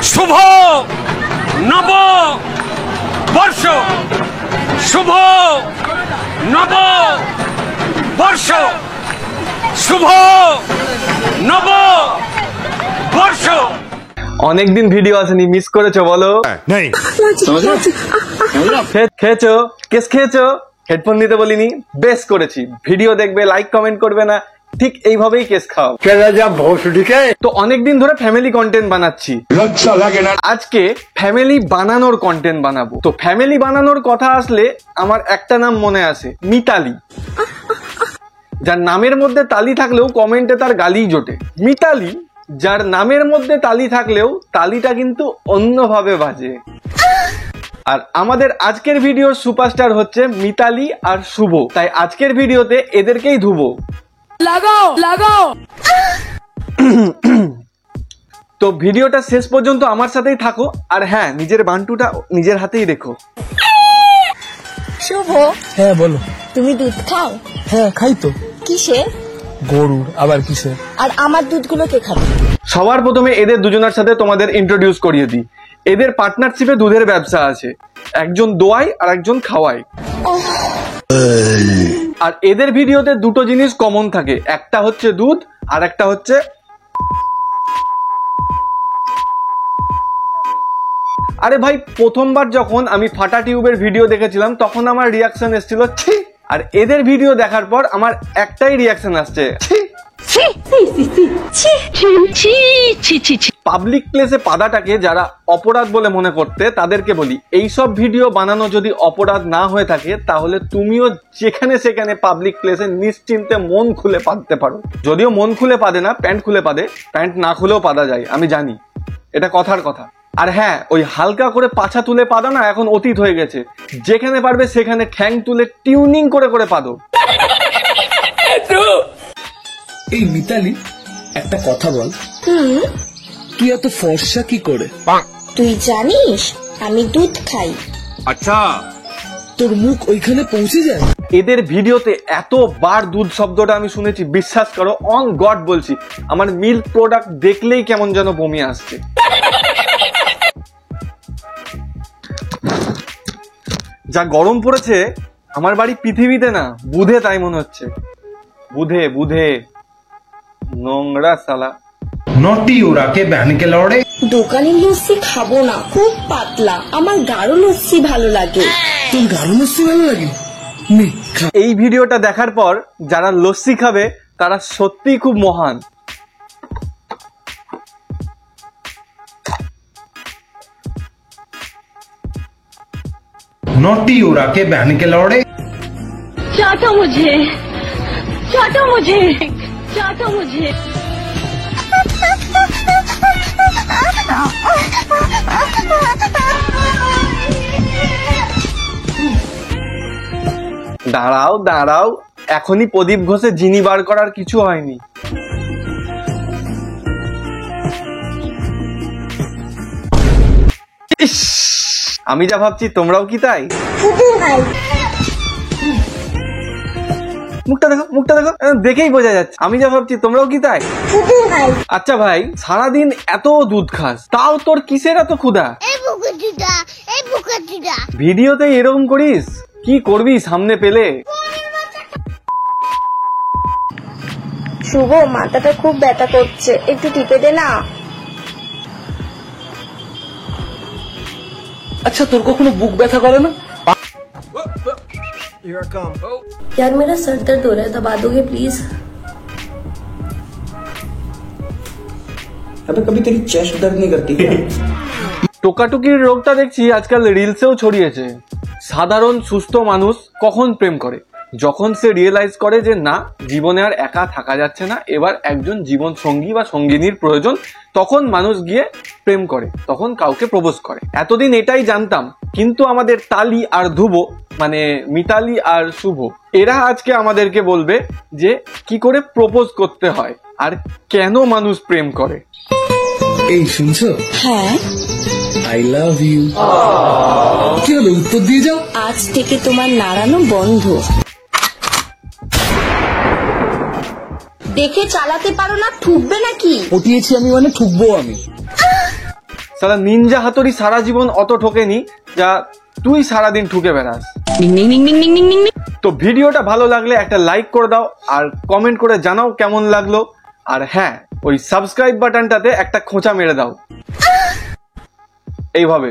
শুভ নব বর্ষ, শুভ নব বর্ষ, শুভ নব বর্ষ। অনেকদিন ভিডিও আসেনি, মিস করেছো বলো? খেয়েছো? কেস খেয়েছো? হেডফোন দিতে বলিনি? বেশ করেছি। ভিডিও দেখবে, লাইক কমেন্ট করবে না, ঠিক এইভাবেই কেস খাও। তো অনেকদিন ধরে ফ্যামিলি কন্টেন্ট বানাচ্ছি, আজকে ফ্যামিলি বানানোর কন্টেন্ট বানাবো। তো ফ্যামিলি বানানোর কথা আসলে আমার একটা নাম মনে আসে, মিতালি। যার নামের মধ্যে তালি থাকলেও কমেন্টে তার গালি জোটে। মিতালি, যার নামের মধ্যে তালি থাকলেও তালিটা কিন্তু অন্যভাবে বাজে। আর আমাদের আজকের ভিডিওর সুপারস্টার হচ্ছে মিতালি আর শুভ, তাই আজকের ভিডিওতে এদেরকেই ধুবো। লাগাও লাগাও। তো ভিডিওটা শেষ পর্যন্ত আমার সাথেই থাকো, আর হ্যাঁ, নিজের বান্টুটা নিজের হাতেই রেখো। শুভ, হ্যাঁ বলো। তুমি দুধ খাও? হ্যাঁ খাই তো। কিসে? গরুর, আবার কিসে? আর আমার দুধগুলো কে খাবে? সবার প্রথমে এদের দুজনের সাথে তোমাদের ইন্ট্রোডিউস করিয়ে দিই। এদের পার্টনারশিপে দুধের ব্যবসা আছে, একজন দোয়ায় আর একজন খাওয়ায়। আর এদের ভিডিওতে দুটো জিনিস কমন থাকে, একটা হচ্ছে দুধ আর একটা হচ্ছে আরে ভাই, প্রথমবার যখন আমি ফাটা টিউবের ভিডিও দেখেছিলাম তখন আমার রিয়াকশন এসেছিল ছি, আর এদের ভিডিও দেখার পর আমার একটাই রিয়াকশন আসছে ছি। পাবলিক প্লেসে পাদাটাকে যারা অপরাধ বলে মনে করতে, তাদেরকে বলি এইসব ভিডিও বানানো যদি অপরাধ না হয়ে থাকে তাহলে তুমিও যেখানে সেখানে পাবলিক প্লেসে নিশ্চিন্তে মন খুলে পাদতে পারো। যদিও মন খুলে পাদে না, প্যান্ট খুলে পাদে। প্যান্ট না খুলেও পাদা যায়, আমি জানি, এটা কথার কথা। আর হ্যাঁ, ওই হালকা করে পাছা তুলে পাদা না এখন অতীত হয়ে গেছে। যেখানে পারবে সেখানে ঠ্যাং তুলে টিউনিং করে করে পাদো। এই মিতালি, একটা কথা বল, তুই এত ফর্সা কি করে? তুই জানিস আমি দুধ খাই। আচ্ছা, তোর মুখ ওইখানে পৌঁছে যায়? এদের ভিডিওতে এতবার দুধ শব্দটা আমি শুনেছি, বিশ্বাস করো, অন গড বলছি, আমার মিল্ক প্রোডাক্ট দেখলেই কেমন যেন বমি আসছে। যা গরম পড়েছে, আমার বাড়ি পৃথিবীতে না বুধে, তাই মনে হচ্ছে। বুধে বুধে নোংরা সালা। নটি ওরা কে বহন কে লড়ে। দোকানের লস্যি খাবো না, খুব পাতলা। আমার গাঢ় লস্যি ভালো লাগে। তোর গাঢ় লস্যি ভালো লাগে? এই ভিডিওটা দেখার পর যারা লস্যি খাবে তারা সত্যিই খুব মহান। नोटी उड़ा के बहन के लौड़े। चाटो मुझे, चाटो मुझे, चाटो मुझे। দাঁড়াও দাঁড়াও, এখনই প্রদীপ ঘোষে জিনি বার করার কিছু হয়নি। ইস, আমি যা ভাবছি তোমরাও কি তাই? মুখটা দেখো, মুখটা দেখো, দেখেই বোঝা যাচ্ছে আমি যা ভাবছি তোমরাও কি তাই? আচ্ছা ভাই, সারাদিন এত দুধ খাস, তাও তোর কিসের এত ক্ষুধা? ভিডিওতে এরকম করিস, কি করবি সামনে পেলে? শুভ, মাথাটা খুব ব্যথা করছে, একটু টিপে দে না। আচ্ছা, তোর কখনো বুক ব্যথা করে না? यार मेरा सर दर्द हो रहा है, दबा दोगे प्लीज? अबे कभी तेरी चेस्ट दर्द नहीं करती क्या? টোকাটুকির রোগটা দেখছি আজকাল রিলসেও ছড়িয়েছে। সাধারণ সুস্থ মানুষ কখন প্রেম করে? যখন সে রিয়েলাইজ করে যে না, জীবনে আর একা থাকা যাচ্ছে না, এবার একজন জীবন সঙ্গী বা সঙ্গিনীর প্রয়োজন, তখন মানুষ গিয়ে প্রেম করে, তখন কাউকে প্রপোজ করে। এতদিন এটাই জানতাম, কিন্তু আমাদের তালি আর ধ্রুব, মানে মিতালি আর শুভ, এরা আজকে আমাদেরকে বলবে যে কি করে প্রপোজ করতে হয় আর কেন মানুষ প্রেম করে। এই শুনছো? হ্যাঁ। I love you. কি হলো, উত্তর দিয়ে যাও। আজ থেকে তোমার নাড়ানো বন্ধ। দেখে চালাতে পারো না, ঠুকবে নাকি? পটিয়েছি আমি মানে ঠুকবো আমি। সারা নিনজা হাতুড়ি সারা জীবন অত ঠকেনি যা তুই সারাদিন ঠুকে বেড়াস। তো ভিডিওটা ভালো লাগলে একটা লাইক করে দাও আর কমেন্ট করে জানাও কেমন লাগলো। আর হ্যাঁ, ওই সাবস্ক্রাইব বাটনটাতে একটা খোঁচা মেরে দাও এইভাবে।